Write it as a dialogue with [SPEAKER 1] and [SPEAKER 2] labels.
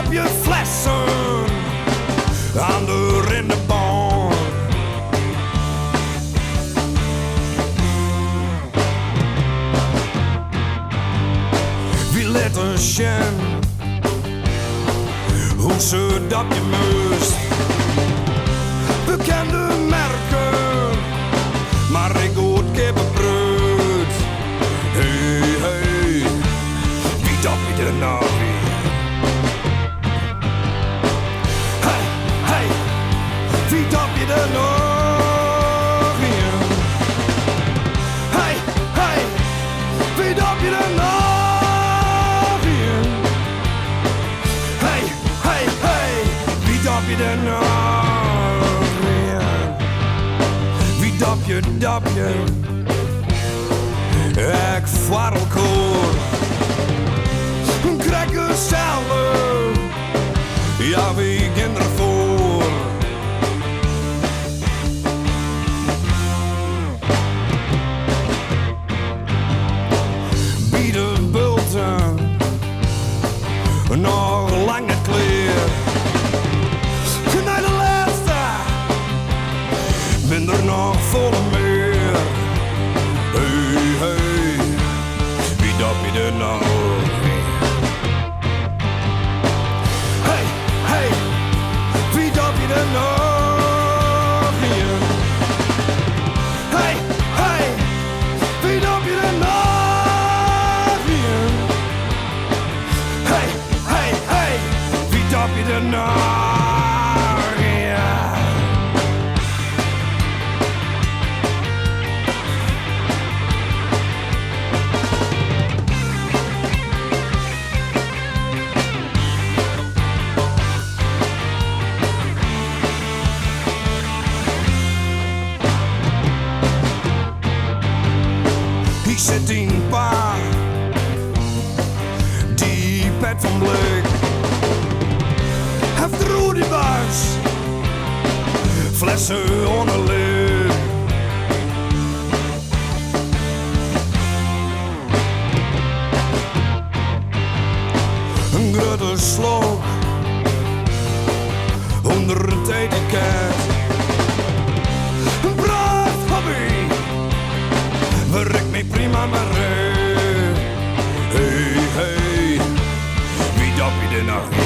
[SPEAKER 1] Dopje flessen aan de renderbaan. Wie let een sjen hoe ze Dopje must. Bekende merken, maar ik hoor kippenbrood. Hey, hey, wie Dopje er nou weer? Hey, hey, wie Dopje er nog weer? Hey, hey, wie Dopje er nog weer? Hey, hey, hey, wie Dopje er nog weer? Wie Dopje, ik varrelkoor. Crackers zelf, ja wie ging ervoor? Bieden bulten, nog lang niet clear. Naar de laatste, ben er nog volle meer. Hey, hey, wie Dopje er nou? Hey, hey, wie Dopje er nog weer? Hey, hey, wie Dopje er nog weer? Hey, hey, hey, wie Dopje er nog weer? Ik zit in pa, die pet van blik. Heeft de rode buis, flessen onderlig. Een grote slok, onder het etiket. Een braadhobby, werkt mij prima maar hey, hey, wie Dopje er nog?